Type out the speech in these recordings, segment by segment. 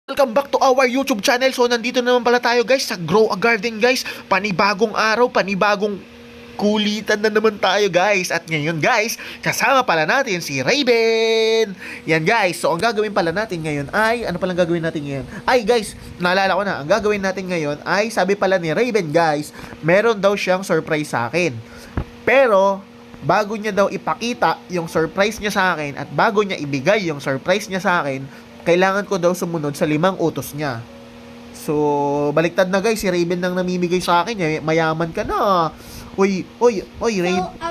Welcome back to our YouTube channel. So, nandito naman pala tayo guys sa Grow a Garden guys. Panibagong araw, panibagong kulitan na naman tayo guys. At ngayon guys, kasama pala natin si Raven. Yan guys, so ang gagawin pala natin ngayon ay, ano palang gagawin natin ngayon? Ay guys, naalala ko na, ang gagawin natin ngayon ay, sabi pala ni Raven guys, meron daw siyang surprise sa akin. Pero, bago niya daw ipakita yung surprise niya sa akin at bago niya ibigay yung surprise niya sa akin, kailangan ko daw sumunod sa 5 utos niya. So, baliktad na guys, si Raven nang namimigay sa akin. Mayaman ka na. Uy,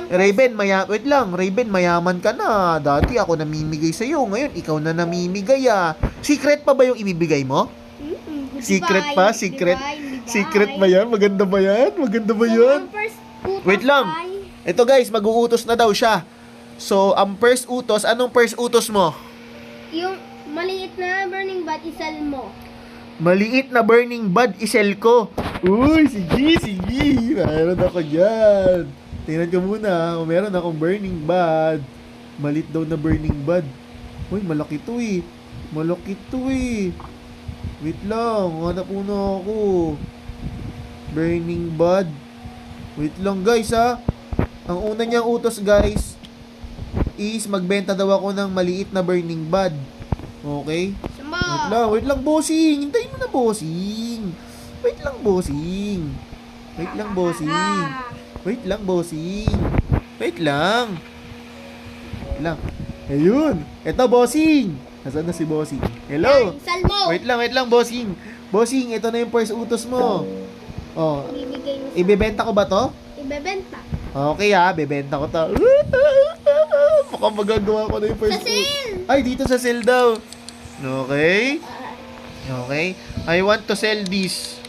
Raven, wait lang, Raven, mayaman ka na. Dati ako namimigay sa iyo, ngayon ikaw na namimigay ah. Secret pa ba yung ibibigay mo? Secret pa? Secret ba yan? Maganda ba yan? Maganda ba yan? Wait lang. Ito guys, mag-uutos na daw siya. So, ang first utos, anong first utos mo? Yung maliit na burning bud, isal mo. Maliit na burning bud, isel ko. Uy, sige. Meron ako dyan. Tingnan ko muna. Meron akong burning bud. Maliit daw na burning bud. Uy, malaki to eh. Wait lang, hanap muna ako. Burning bud. Wait lang guys ha. Ang una niyang utos guys is magbenta daw ako ng maliit na burning bud. Okay? Wait lang, bossing. Hintayin mo na, bossing. Wait lang, Ayun. Eto, bossing. Nasaan na si bossing? Hello? Isal mo. Wait lang, bossing. Bossing, ito na yung first utos mo. Oh, Bibigay mo sa... ibebenta ko ba to? Ibebenta. Okay bebenta ko to. Mukhang magagawa ko na yung first Sa sale! Ay, dito sa sale daw. Okay. I want to sell this.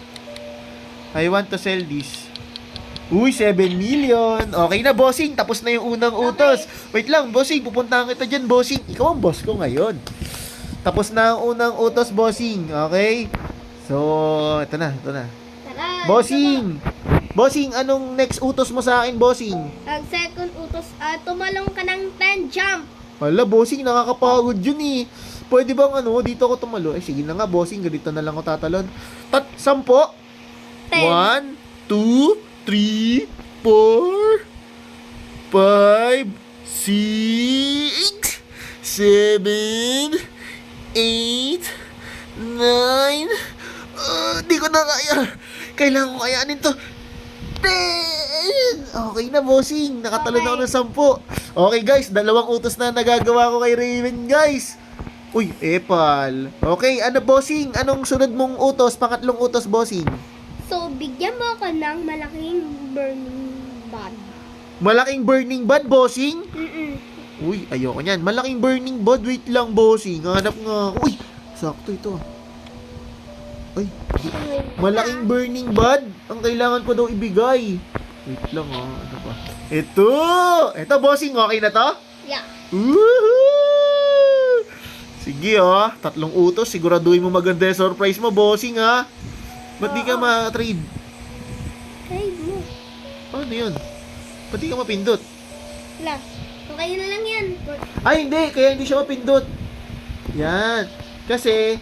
Uy, 7 million. Okay na, bossing. Tapos na yung unang utos. Wait lang, bossing. Pupuntahan kita dyan, bossing. Ikaw ang boss ko ngayon. Tapos na ang unang utos, bossing. Okay? So, ito na. Tara. Bossing, anong next utos mo sa akin, bossing? Ang second utos, tumalong ka ng 10 jump. Hala, bossing, nakakapagod yun eh. Pwede bang dito ako tumalo? Sige na nga, bossing, ganito na lang ako tatalon. 10. 1, 2, 3, 4, 5, 6, 7, 8, 9. Di ko na kaya. Kailangan ko kayanin to. 10. Okay na, bossing. Nakatalon ako ng 10. Okay, guys. 2 utos na nagagawa ko kay Raven, guys. Uy, epal. Okay, bossing? Anong sunod mong utos? Pangatlong utos, bossing. So, bigyan mo ako ng malaking burning bud. Malaking burning bud, bossing? Mm-mm. Uy, ayoko niyan. Malaking burning bud. Wait lang, bossing. Hanap nga. Uy, sakto ito. Uy, malaking burning bud. Ang kailangan ko daw ibigay. Wait lang, ano ba? Ito, bossing. Okay na to? Yeah. Woohoo! Sige 3 utos. Siguraduhin mo maganda yung surprise mo, bossing Ba't di ka ma-trade? Trade mo. Ano yun? Ba't di ka mapindot? Wala. Okay na lang yan. Ay, hindi. Kaya hindi siya mapindot. Yan. Kasi,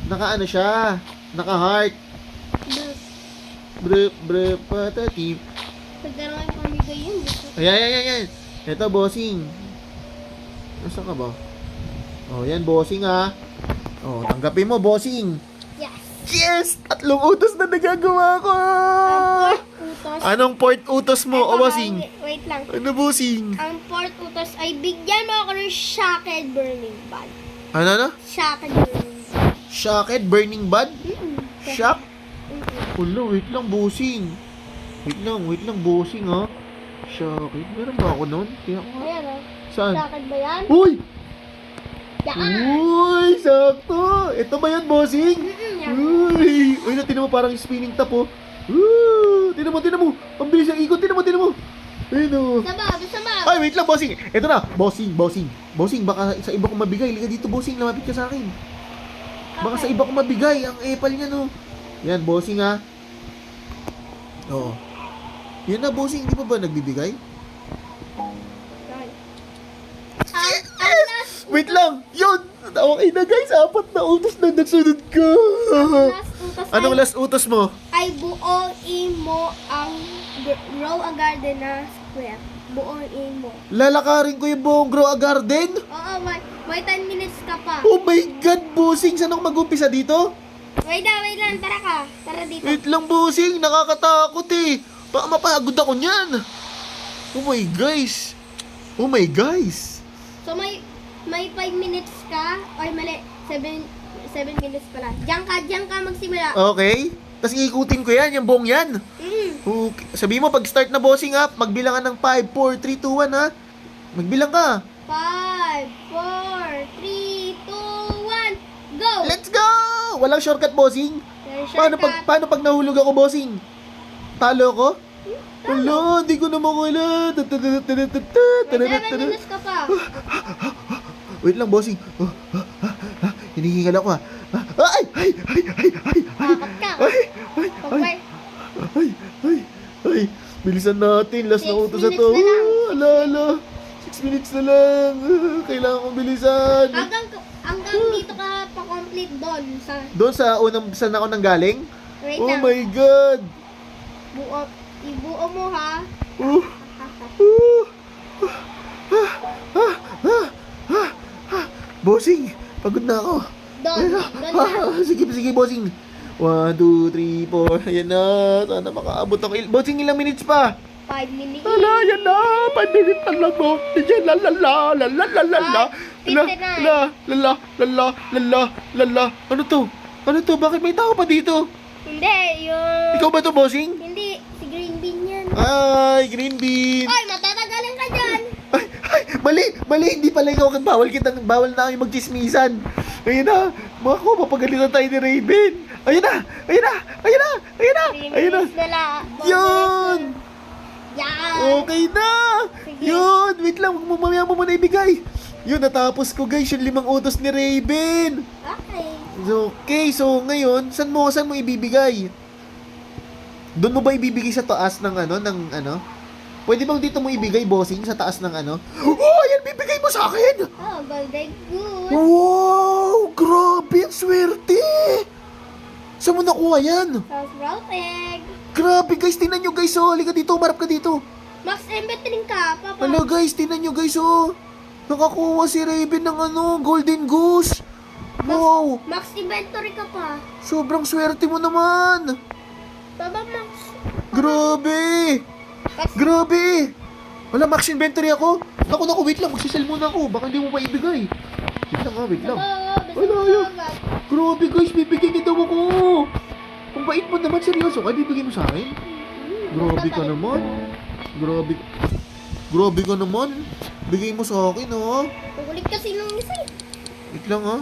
naka-ano siya. Naka-heart. Patati. Pagkaroon yung pamigay yun. Ayan. Ito, bossing. Nasaan ka ba? Yan, bossing tanggapin mo, bossing. Yes! 3 utos na nagagawa ko! Utos. Anong 4th utos mo, bossing? Wait lang. Ano, bossing? Ang 4th utos ay bigyan mo ako ng shocked burning bud. Ano? Shocked burning bud. Shocked burning bud? Shock? Mm-mm. Ulo, wait lang, bossing. Wait lang, bossing, Shocked. Meron ba ako nun? Tingnan ko nga. Ayan Saan? Shocked ba yan? Uy! Yan. Uy, sakto. Ito ba yan, bossing? Yan. Uy, tinan mo parang spinning top, Tinan mo. Ang bilis ng ikot, tinan mo. Ayun, Sabab. Ay, wait lang, bossing. Ito na, bossing. Bossing, baka sa iba ko mabigay. Liga dito, bossing. Lumapit ka sa akin. Baka sa iba ko mabigay. Ang epal niya, no. Yan, bossing, Oo. Yan na, bossing. Hindi pa ba nagbibigay? Ang last Wait lang! Yun! Okay na guys, 4 na utos na nagsunod ka. Last utos Anong last utos mo? ay buuin mo ang grow a garden na square. Buuin mo. Lalakarin ko yung buong grow a garden? Oo, may 10 minutes ka pa. Oh my God, bossing! Saan ako mag-umpisa dito? Wait lang. Tara ka. Tara dito. Wait lang, bossing! Nakakatakot eh! Baka mapagod ako niyan! Oh my guys! Oh my guys! So may 5 minutes ka. Ay, mali. 7 minutes pala. Diyan ka magsimula. Okay? Tapos ikutin ko yan, yung buong yan. Okay. Sabihin mo, pag start na bossing up, magbilang ka ng 5, 4, 3, 2, 1 ha? Magbilang ka. 5, 4, 3, 2, 1, go! Let's go! Walang shortcut, bossing. Paano pag nahulog ako, bossing? Talo ako? Wala, hindi ko na makula. 7 minutes ka pa. Wait lang, bossing. Hinihingal ako ha. Ay! Bakit ka? Ay, bilisan natin. Last na 6 utos na to. minutes na lang. Ala. 6 minutes na lang. Kailangan kong bilisan. Hanggang dito ka pa-complete doon sa... Doon sa unang saan ako nang galing? Wait Oh lang. my God. Ibuo mo ha. Uh, uh, Bossing, pagod na ako. Doon lang. Sige, bossing. 1, 2, 3, 4. Ayan na. Sana makaabot ako. Bossing, ilang minutes pa? 5 minutes. Ala, yan na. 5 minutes na lang, bossing. La. Ano to? Bakit may tao pa dito? Hindi, yung... Ikaw ba to, bossing? Hindi, si Green Bean yan. Ay, green bean. Ay, matatagalan ka dyan. Ay, mali. Hindi pala ikaw. Bawal na kayo magchismisan. Ayun na. Mga ko, mapagalitan tayo ni Raven. Ayun na. 3 minutes na lang. Yun. Yan. Okay na. Sige. Yun. Wait lang. Mamaya mo muna ibigay. Yun, natapos ko guys yung 5 utos ni Raven. Okay. So ngayon, saan mo ibibigay? Doon mo ba ibibigay sa taas ng ano? Pwede bang dito mo ibigay, bossing, sa taas ng ano? Oh, yan, bibigay mo sa akin! Oh, golden goose. Wow! Grabe, ang swerte! Saan mo nakuha yan? Sa sprout egg. Grabe, guys, tingnan nyo, guys, oh. Halika dito, umarap ka dito. Max inventory ka, papa. Hala, guys, tingnan nyo, guys, oh. Nakakuha si Raven ng golden goose. Wow! Max inventory ka pa. Sobrang swerte mo naman. Baba, Max. Grabe! Wala, max inventory ako. Naku, wait lang. Magsisell muna ako. Baka hindi mo pa ibigay. Wait lang. Wala, yun. Grabe, guys. Bibigay niyo daw ako. Kung bait mo naman, seryoso ka, bibigay mo sa akin? Grabe ka naman. Grabe ka naman. Bigay mo sa akin, ha? Kukulit kasi nung isa. Wait lang, ha?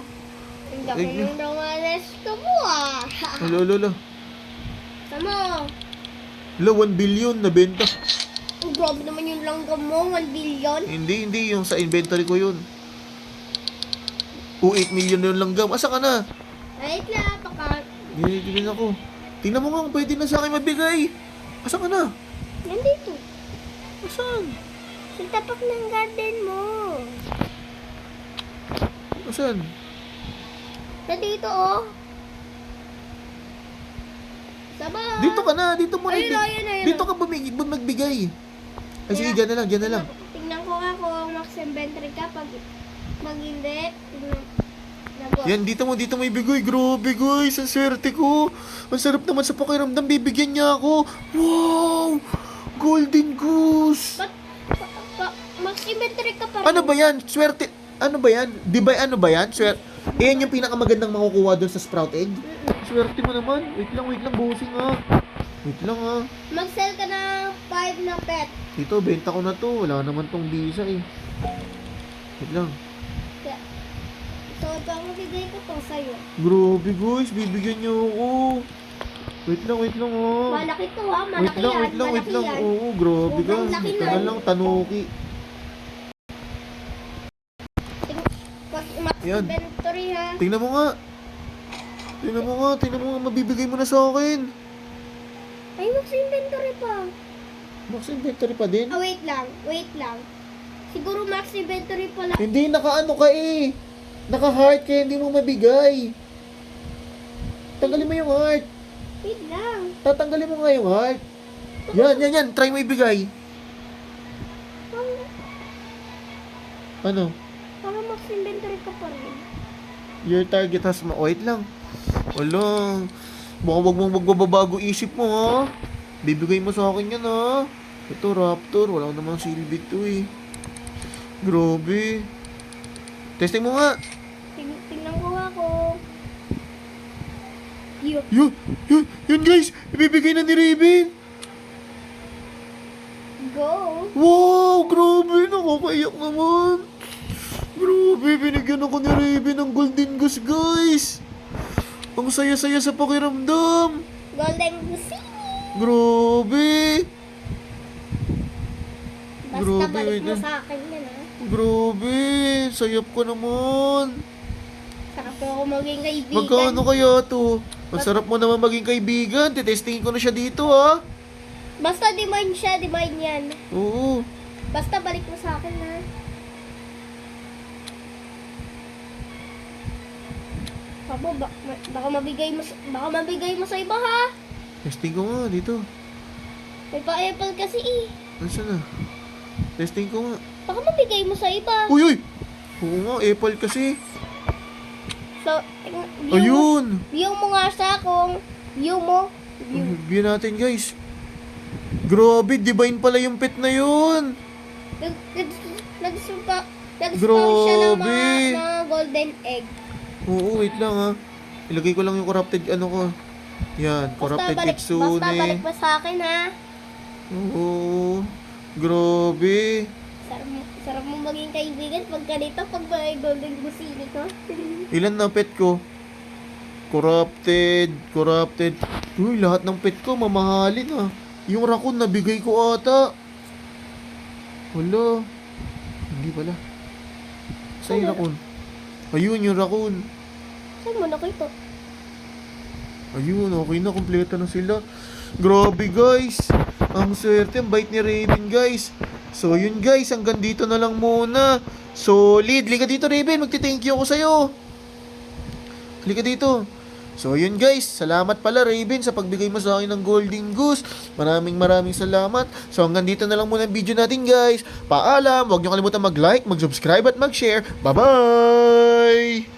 Ang laki ng ramales ka mo, ah. Lolo. Tama. 1 billion na benta. Oh, grabe naman yung langgam mo. 1 billion. Hindi. Yung sa inventory ko yun. 8 million na yung langgam. Asa ka na? Wait lang, baka... Ginigilin ako. Tingnan mo nga kung pwede na sa akin mabigay. Asa ka na? Nandito. Asan? Sa tapak ng garden mo. Asan? Nandito, oh. Saba. Dito ka na. Dito mo na. Ayun. Dito ka magbigay. Ay, sige, dyan na lang. Tingnan ko nga kung max inventory ka. Pag hindi, tingnan. Yan, dito mo ibigay. Grabe, guys. Ang swerte ko. Ang sarap naman sa pakiramdam. Bibigyan niya ako. Wow! Golden goose. Max inventory ka pa rin. Ano ba yan? Swerte. Ano ba yan? Di ba ano ba yan? Swerte. Yan yung pinakamagandang makukuha doon sa sprout egg. Swerte mo naman. Wait lang, bossing ha. Wait lang ha. Mag-sell ka ng 5 na pet. Dito, benta ko na to. Wala naman tong visa eh. Wait lang. So, ito ang bigay ko to sa'yo. Grabe guys, bibigyan niyo ako. Wait lang oh. Malaki to ha, malaki yan. Wait lang. Oo, grabe ka. Sobrang laki Ito nun. na lang, tanuki. Max Yan. inventory ha. Tingnan mo nga, mabibigay mo na sa akin. Ay, max inventory pa. Max inventory pa din? Wait lang. Siguro max inventory pala. Hindi, nakaano ka eh. Naka-heart kaya hindi mo mabigay. Tanggalin mo yung heart. Wait lang. Tatanggalin mo nga yung heart. Yan. Try mo ibigay. Ano? Para mag-inventory ka pa rin. Your target has wait lang. Wala. Baka wag mong magbabago isip mo, ha? Bibigay mo sa akin yan, ha? Ito, Raptor. Wala namang silbi to, eh. Grabe. Testing mo nga. Tingnan ko nga kung... Yun, guys. Ibibigay na ni Raven. Go! Wow, grabe. Nakakaiyak naman. Grabe, binigyan ako ni Raven ng Golden Goose, guys. Ang saya-saya sa pakiramdam. Golden Goose. Grabe. Basta Grabe, balik wait mo lang. sa akin yan, ha? Grabe. Sayap ko naman. Sarap ko ako maging kaibigan. Magkano kaya to? Ang sarap mo naman maging kaibigan. Titestingin ko na siya dito, ha? Basta divine siya, divine yan. Oo. Basta balik mo sa akin, ha? Pabo, baka mabigay mo sa iba, ha? Testing ko nga dito. May pa-apple kasi, eh. Nasaan na? Testing ko nga. Baka mabigay mo sa iba. Uy! Oo nga, apple kasi. So, Ayun! view mo nga sa kung view mo. View. Bigyan natin, guys. Grabe, divine pala yung pet na yun. Nag-spawn siya ng Grabe. mga golden egg. Oo, wait lang, ha. Ilagay ko lang yung corrupted, ano ko. Yan, corrupted kitsune. Basta balik mo sa akin, ha? Oo. Grabe. Sarap mo maging kaibigan pag ganito, pag may golden busini ko. Ilan na pet ko? Corrupted. Uy, lahat ng pet ko mamahalin, ha. Yung raccoon nabigay ko ata. Wala. Hindi pala. Saan yung raccoon? Ayun, yung raccoon. Saan mo nakita? Ayun, okay na. Kompleto na sila. Grabe, guys. Ang swerte. Ang bait ni Raven, guys. So, yun, guys. Hanggang dito na lang muna. Solid. Lika dito, Raven. Magti-thank you ako sa'yo. Lika dito. So, yun, guys. Salamat pala, Raven, sa pagbigay mo sa akin ng Golden Goose. Maraming salamat. So, hanggang dito na lang muna ang video natin, guys. Paalam. Huwag niyo kalimutan mag-like, mag-subscribe at mag-share. Bye-bye!